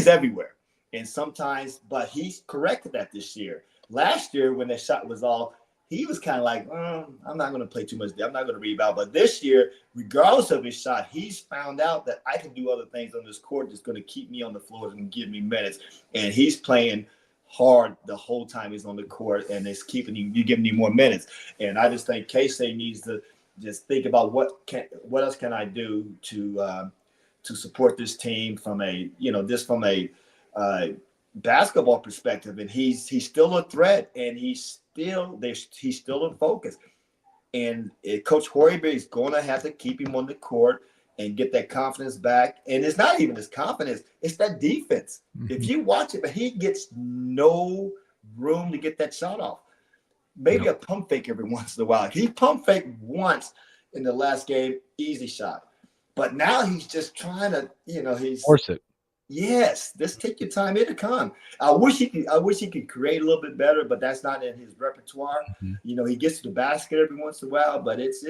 everywhere. And sometimes, but he's corrected that this year. Last year, when that shot was off, he was kind of like, I'm not going to play too much. I'm not going to rebound. But this year, regardless of his shot, he's found out that I can do other things on this court that's going to keep me on the floor and give me minutes. And he's playing hard the whole time he's on the court, and it's keeping you giving you more minutes. And I just think K-State needs to just think about what else can I do to support this team from a basketball perspective. And he's still a threat, and he's still in focus. And Coach Hoiberg is going to have to keep him on the court and get that confidence back. And it's not even his confidence, it's that defense. Mm-hmm. If you watch it, but he gets no room to get that shot off. Maybe a pump fake every once in a while. He pump faked once in the last game, easy shot. But now he's just trying to, he's Force it. yes, just take your time. It'll come. I wish he could create a little bit better, but that's not in his repertoire. Mm-hmm. He gets to the basket every once in a while, but it's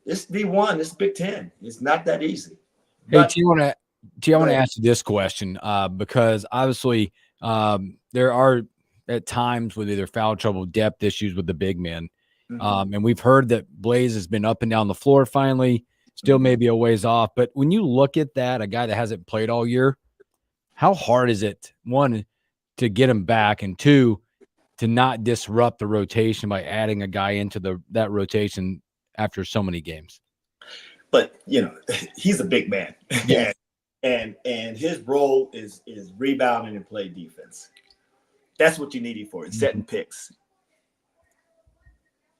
D1, it's Big Ten. It's not that easy. Hey, T, I want to ask you this question because obviously there are at times with either foul trouble, depth issues with the big men. And we've heard that Blaze has been up and down the floor finally, still maybe a ways off. But when you look at that, a guy that hasn't played all year, how hard is it, one, to get him back, and two, to not disrupt the rotation by adding a guy into that rotation after so many games? But he's a big man. Yes. and his role is rebounding and play defense. That's what you need him for. It's setting picks.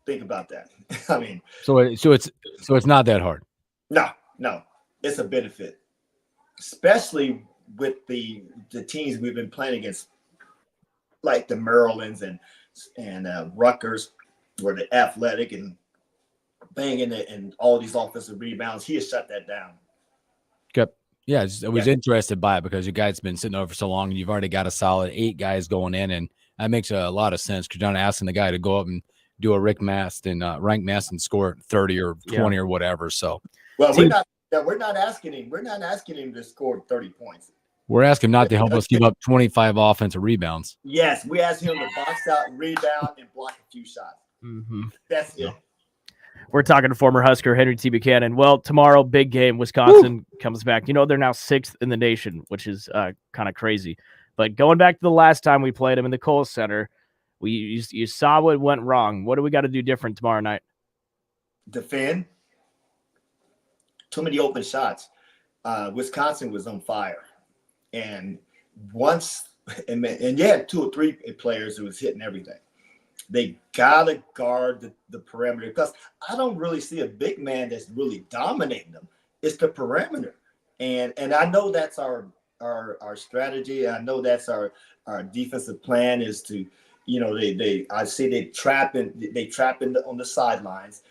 Think about that. I mean, so it's not that hard. No, it's a benefit, especially with the teams we've been playing against, like the Marylands and Rutgers, where they're athletic and banging it and all these offensive rebounds. He has shut that down. Okay. Yeah, I was interested by it because your guy's been sitting over for so long, and you've already got a solid 8 guys going in, and that makes a lot of sense because you're not asking the guy to go up and do a rank mass and score 30 or 20 or whatever. So, well, we're not asking him. We're not asking him to score 30 points. We're asking him not to help us give up 25 offensive rebounds. Yes, we ask him to box out, rebound, and block a few shots. Mm-hmm. That's it. We're talking to former Husker Henry T. Buchanan. Well, tomorrow, big game. Wisconsin comes back. They're now 6th in the nation, which is kind of crazy. But going back to the last time we played them in the Kohl Center, you saw what went wrong. What do we got to do different tomorrow night? Defend. Too many open shots. Wisconsin was on fire. And you had 2 or 3 players who was hitting everything. They gotta guard the perimeter because I don't really see a big man that's really dominating them. It's the perimeter, and I know that's our strategy. I know that's our defensive plan is to, I see they trap on the sidelines,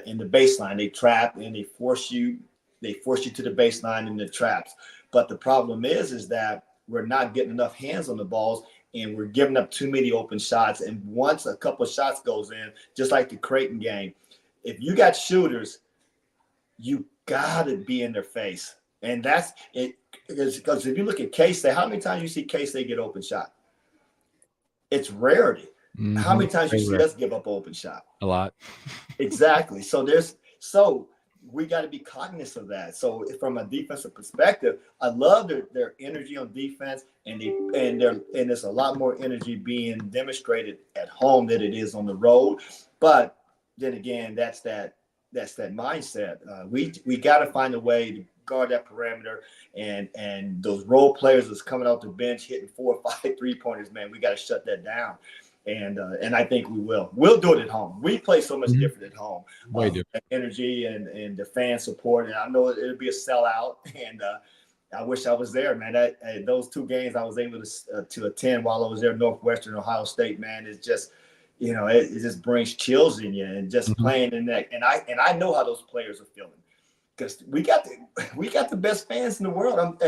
in the baseline. They trap and they force you to the baseline in the traps. But the problem is that we're not getting enough hands on the balls. And we're giving up too many open shots. And once a couple of shots goes in, just like the Creighton game, if you got shooters, you got to be in their face. And that's it. Because if you look at K-State, how many times you see K-State get open shot? It's rarity. Mm-hmm. How many times you see us give up open shot? A lot. Exactly. So we got to be cognizant of that. So from a defensive perspective, I love their energy on defense, and there's a lot more energy being demonstrated at home than it is on the road. But then again, that's that mindset. We got to find a way to guard that perimeter, and those role players that's coming off the bench hitting 4 or 5 3-pointers, man, we got to shut that down. And I think we will. We'll do it at home. We play so much different at home. Energy and the fan support. And I know it'll be a sellout. And I wish I was there, man. Those 2 games I was able to attend while I was there, Northwestern, Ohio State, man. It's just, it just brings chills in you, and just playing in that. And I know how those players are feeling, because we got the best fans in the world.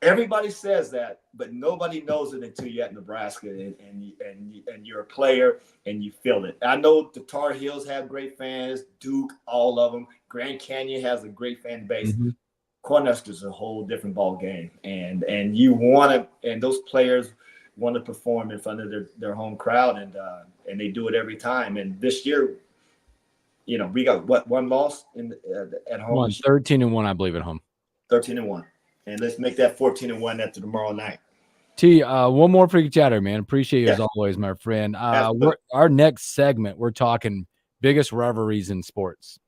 Everybody says that, but nobody knows it until you're at Nebraska and you're a player and you feel it. I know the Tar Heels have great fans, Duke, all of them. Grand Canyon has a great fan base. Cornhuskers is a whole different ball game, and those players want to perform in front of their home crowd, and they do it every time. And this year, we got one loss at home. 13-1, I believe, at home. 13-1. And let's make that 14-1 after tomorrow night. T, one more for you chatter, man. Appreciate you as always, my friend. Our next segment, we're talking biggest rivalries in sports.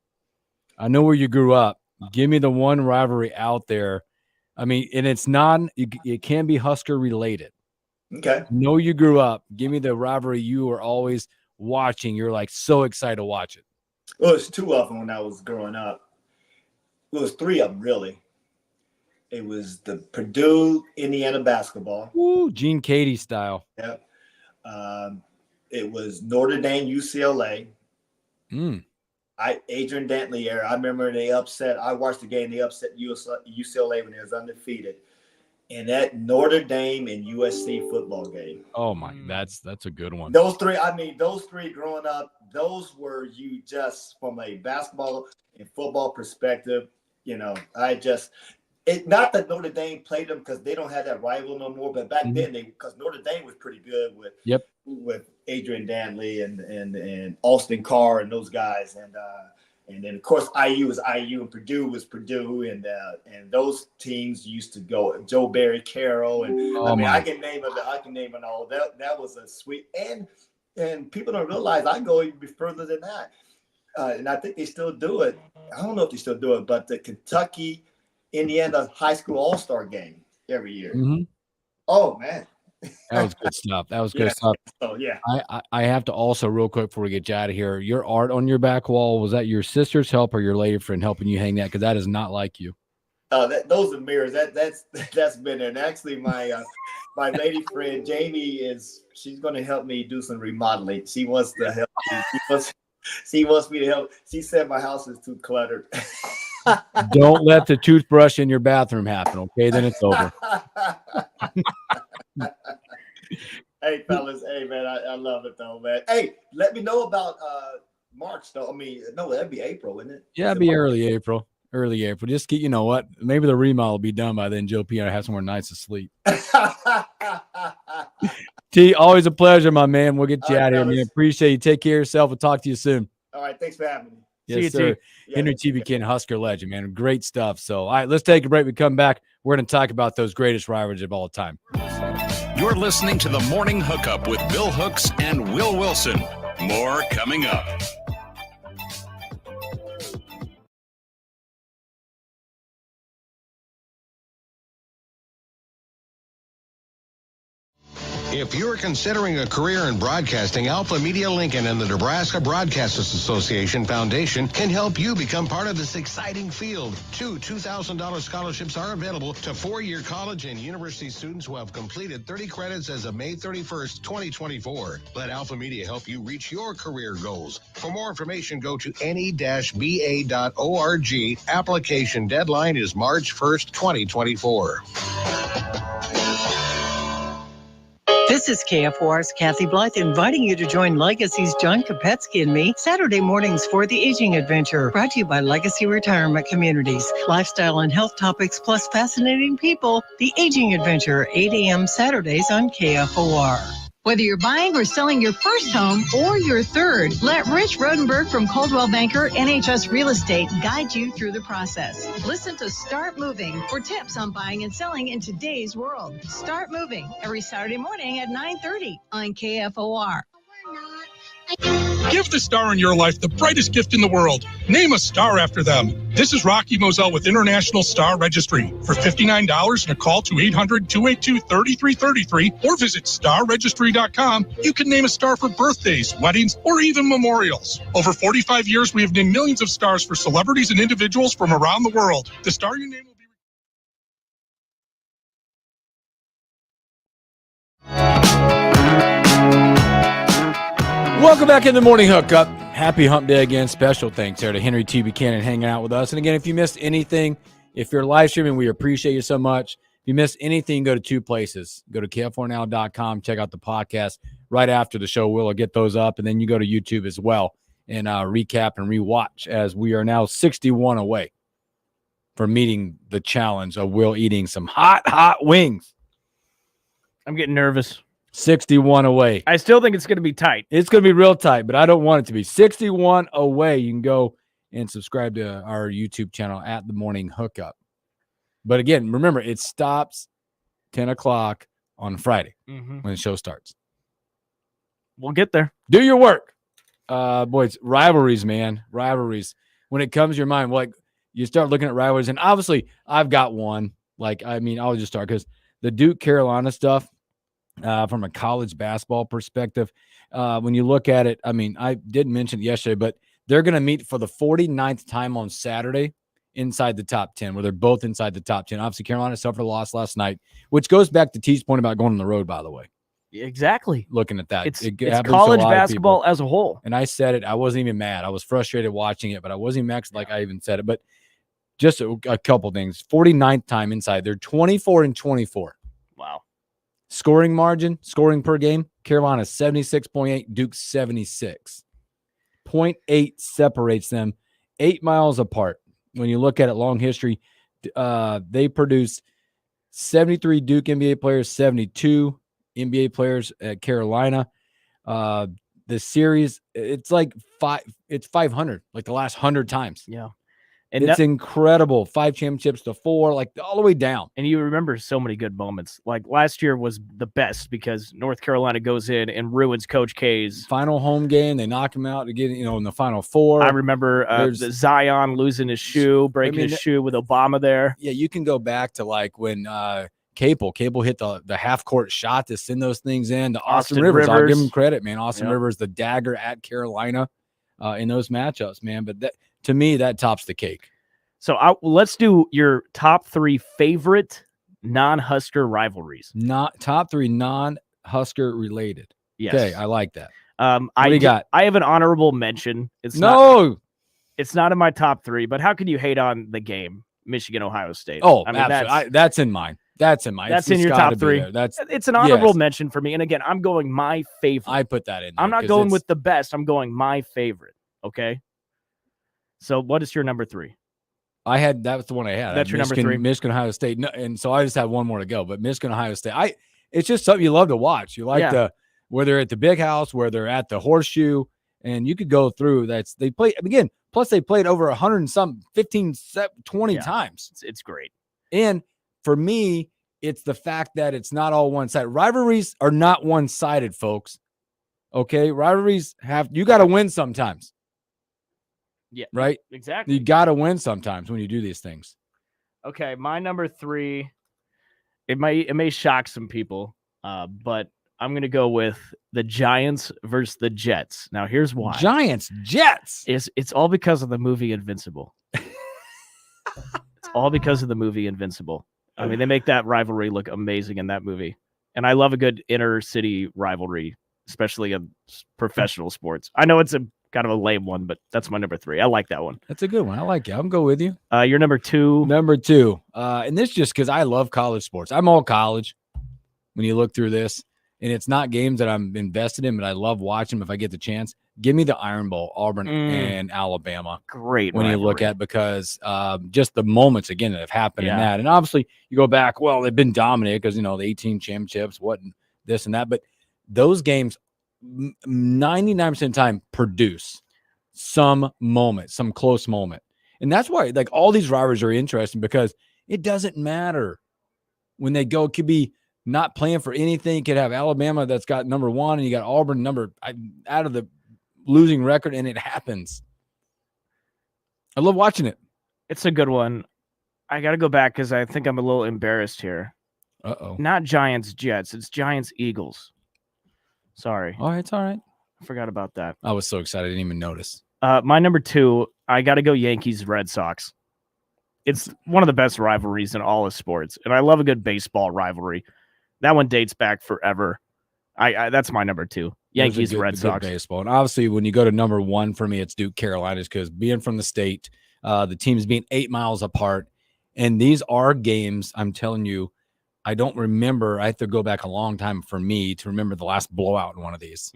I know where you grew up. Give me the one rivalry out there. I mean, and it can be Husker related. Okay. I know you grew up. Give me the rivalry you were always watching. You're like so excited to watch it. Well, it's 2 of them when I was growing up. It was 3 of them, really. It was the Purdue, Indiana basketball. Woo, Gene Katie style. Yep. It was Notre Dame, UCLA. Adrian Dantley era. I remember they upset. I watched the game. They upset UCLA when they was undefeated. And that Notre Dame and USC football game. Oh my, that's a good one. Those three growing up, those were you just from a basketball and football perspective. Not that Notre Dame played them because they don't have that rival no more, but back then because Notre Dame was pretty good with Adrian Dantley and Austin Carr and those guys, and then of course IU was IU and Purdue was Purdue, and those teams used to go Joe Barry Carroll, and I can name it all. That was a sweet, and people don't realize I go even further than that, and I think they still do it. I don't know if they still do it, but the Kentucky Indiana high school all-star game every year. Oh man, that was good stuff. That was good stuff. Oh yeah. I have to also real quick before we get you out of here. Your art on your back wall, was that your sister's help or your lady friend helping you hang that? Because that is not like you. Those are mirrors. That's been there. And actually, my lady friend Jamie she's going to help me do some remodeling. She wants to help me. She wants me to help. She said my house is too cluttered. Don't let the toothbrush in your bathroom happen, okay? Then it's over. Hey, fellas. Hey, man, I love it, though, man. Hey, let me know about March, though. I mean, no, that'd be April, wouldn't it? Yeah, it'd be early April. Early April. Just get, you know what? Maybe the remodel will be done by then. Joe P. I have somewhere nice to sleep. T, always a pleasure, my man. We'll get you out of here, man. Appreciate you. Take care of yourself. We'll talk to you soon. All right. Thanks for having me. Yes, sir. Henry T. Buchanan, Husker legend, man. Great stuff. So, all right, let's take a break. We come back. We're going to talk about those greatest rivalries of all time. You're listening to the Morning Hookup with Bill Hooks and Will Wilson. More coming up. If you're considering a career in broadcasting, Alpha Media Lincoln and the Nebraska Broadcasters Association Foundation can help you become part of this exciting field. Two $2,000 scholarships are available to four-year college and university students who have completed 30 credits as of May 31st, 2024. Let Alpha Media help you reach your career goals. For more information, go to ne-ba.org. Application deadline is March 1st, 2024. This is KFOR's Kathy Blythe inviting you to join Legacy's John Kopetsky and me Saturday mornings for the Aging Adventure, brought to you by Legacy Retirement Communities. Lifestyle and health topics plus fascinating people. The Aging Adventure, 8 a.m. Saturdays on KFOR. Whether you're buying or selling your first home or your third, let Rich Rodenberg from Coldwell Banker NHS Real Estate guide you through the process. Listen to Start Moving for tips on buying and selling in today's world. Start Moving every Saturday morning at 9:30 on KFOR. Give the star in your life the brightest gift in the world. Name a star after them. This is Rocky Moselle with International Star Registry. For $59 and a call to 800-282-3333 or visit starregistry.com, you can name a star for birthdays, weddings, or even memorials. Over 45 years, we have named millions of stars for celebrities and individuals from around the world. The star you name will be... Welcome back in the Morning Hookup. Happy Hump Day again. Special thanks there to Henry T. Buchanan hanging out with us. And again, if you missed anything, if you're live streaming, we appreciate you so much. If you missed anything, go to two places. Go to KF4now.com, check out the podcast right after the show. We'll get those up. And then you go to YouTube as well and recap and rewatch, as we are now 61 away from meeting the challenge of Will eating some hot wings. I'm getting nervous. 61 away. I still think it's going to be tight. It's going to be real tight, but I don't want it to be. 61 away. You can go and subscribe to our YouTube channel at The Morning Hookup. But again, remember, it stops 10 o'clock on Friday when the show starts. We'll get there. Do your work. Boys, rivalries, man. Rivalries. When it comes to your mind, like, you start looking at rivalries, and obviously I've got one. Like, I mean, I'll just start because the Duke-Carolina stuff, from a college basketball perspective, when you look at it, I mean, I didn't mention it yesterday, but they're going to meet for the 49th time on Saturday inside the top 10, where they're both inside the top 10. Obviously, Carolina suffered a loss last night, which goes back to T's point about going on the road, by the way. Exactly. Looking at that. It's happens to a college lot of basketball people. as a whole. And I said it. I wasn't even mad. I was frustrated watching it, but I wasn't even mad like I even said it. But just a couple things. 49th time inside. They're 24-24. Wow. Scoring margin, scoring per game. Carolina 76.8, Duke 76. 0.8 separates them, 8 miles apart. When you look at it, long history, they produced 73 Duke NBA players, 72 NBA players at Carolina. The series, it's like 500, like the last 100 times. Yeah. And it's incredible. 5 championships to 4, like all the way down. And you remember so many good moments. Like last year was the best because North Carolina goes in and ruins Coach K's final home game. They knock him out to get, in the Final Four. I remember the Zion losing his shoe, breaking his shoe with Obama there. Yeah, you can go back to like when Capel hit the half court shot to send those things in. The Austin Rivers, I'll give him credit, man. Austin Rivers, the dagger at Carolina in those matchups, man. But that, to me, that tops the cake. So let's do your top 3 favorite non-Husker rivalries. Top 3 non-Husker related. Yes. Okay, I like that. What do you got? I have an honorable mention. It's not in my top 3, but how could you hate on the game, Michigan, Ohio State? Oh, I mean, absolutely. That's in mine. That's in mine. That's in your top 3. It's an honorable mention for me. And again, I'm going my favorite. I put that in there. I'm not going with the best. I'm going my favorite. Okay. So what is your number 3? That was the one I had. That's your number 3. Michigan, Ohio State. No, and so I just had one more to go. But Michigan, Ohio State. It's just something you love to watch. You like whether at the Big House, where they're at the Horseshoe, and you could go through. They play again. Plus, they played over 100 and some 15, 20 times. It's great. And for me, it's the fact that it's not all one-sided. Rivalries are not one-sided, folks. Okay, rivalries you got to win sometimes. Yeah. Right? Exactly. You got to win sometimes when you do these things. Okay, my number 3, it may shock some people, but I'm going to go with the Giants versus the Jets. Now, here's why. Giants, Jets. It's all because of the movie Invincible. It's all because of the movie Invincible. I mean, they make that rivalry look amazing in that movie. And I love a good inner city rivalry, especially in professional sports. I know it's a kind of a lame one, but that's my number 3. I like that one. That's a good one. I like it. I'm going to go with you. Your number 2. Number 2. And this just because I love college sports. I'm all college when you look through this. And it's not games that I'm invested in, but I love watching them if I get the chance. Give me the Iron Bowl, Auburn and Alabama. Great when rivalry. you look at because just the moments, again, that have happened in that. And obviously, you go back, well, they've been dominated because, the 18 championships, this and that. But those games, 99% of the time, produce some moment, some close moment. And that's why, like, all these rivalries are interesting because it doesn't matter when they go. It could be not playing for anything. You could have Alabama that's got number 1, and you got Auburn out of the losing record, and it happens. I love watching it. It's a good one. I got to go back because I think I'm a little embarrassed here. Uh-oh. Not Giants, Jets. It's Giants, Eagles. Sorry. All right, it's all right. I forgot about that. I was so excited. I didn't even notice. My number 2, I got to go Yankees, Red Sox. It's one of the best rivalries in all of sports, and I love a good baseball rivalry. That one dates back forever. That's my number 2. Yankees, Red Sox. Baseball. And obviously, when you go to number 1 for me, it's Duke, Carolina, because being from the state, the teams being 8 miles apart. And these are games, I'm telling you, I don't remember. I have to go back a long time for me to remember the last blowout in one of these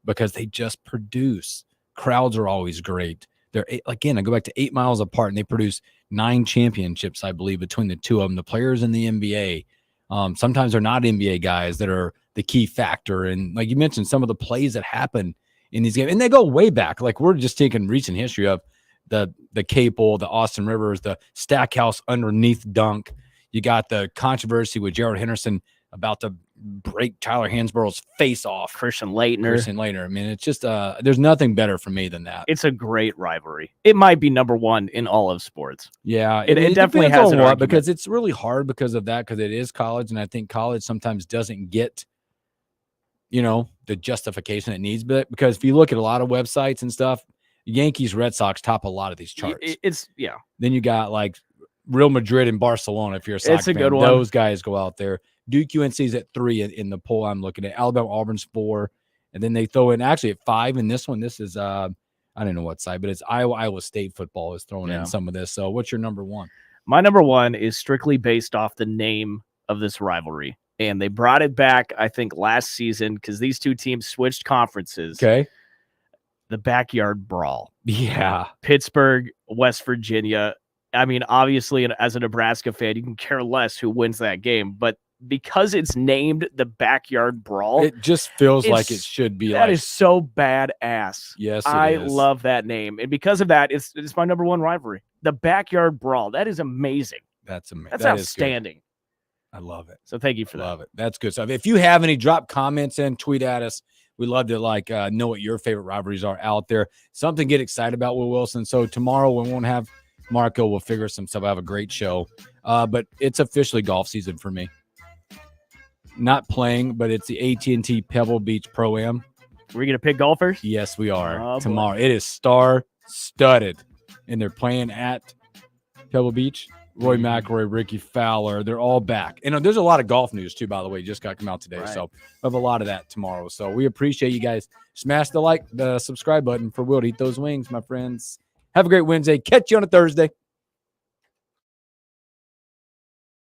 because they just produce. Crowds are always great. They're, again, I go back to 8 miles apart, and they produce 9 championships, I believe, between the two of them. The players in the NBA, sometimes they're not NBA guys that are the key factor. And like you mentioned, some of the plays that happen in these games, and they go way back. Like we're just taking recent history of the Capel, the Austin Rivers, the Stackhouse underneath dunk. You got the controversy with Gerald Henderson about to break Tyler Hansborough's face off. Christian Laettner. I mean, it's just there's nothing better for me than that. It's a great rivalry. It might be number 1 in all of sports. Yeah, it definitely has an argument. because it's really hard because of that, because it is college, and I think college sometimes doesn't get the justification it needs. But because if you look at a lot of websites and stuff, Yankees, Red Sox top a lot of these charts. Then you got like Real Madrid and Barcelona. If you're a soccer fan, good one. Those guys go out there. Duke UNC is at 3 in the poll I'm looking at. Alabama Auburn's 4, and then they throw in actually at 5 in this one. This is I don't know what side, but it's Iowa State football is throwing in some of this. So what's your number 1? My number 1 is strictly based off the name of this rivalry. And they brought it back, I think, last season because these two teams switched conferences. Okay. The Backyard Brawl. Yeah. Pittsburgh, West Virginia. I mean, obviously, as a Nebraska fan, you can care less who wins that game. But because it's named the Backyard Brawl, it just feels like it should be. That is so badass. Yes, I is. love that name. And because of that, it's my number 1 rivalry. The Backyard Brawl. That is amazing. That's amazing. That's outstanding. I love it. So thank you for that. Love it. That's good stuff. If you have any, drop comments in, tweet at us. We love to know what your favorite rivalries are out there. Something to get excited about, Will Wilson. So tomorrow we won't have Marco. We'll figure some stuff. I have a great show. But it's officially golf season for me. Not playing, but it's the AT&T Pebble Beach Pro-Am. We're going to pick golfers? Yes, we are. Oh, tomorrow. Boy. It is star-studded. And they're playing at Pebble Beach. Roy McIlroy, Ricky Fowler, they're all back. And there's a lot of golf news, too, by the way. Just got to come out today. Right. So we have a lot of that tomorrow. So we appreciate you guys. Smash the subscribe button for Will to eat those wings, my friends. Have a great Wednesday. Catch you on a Thursday.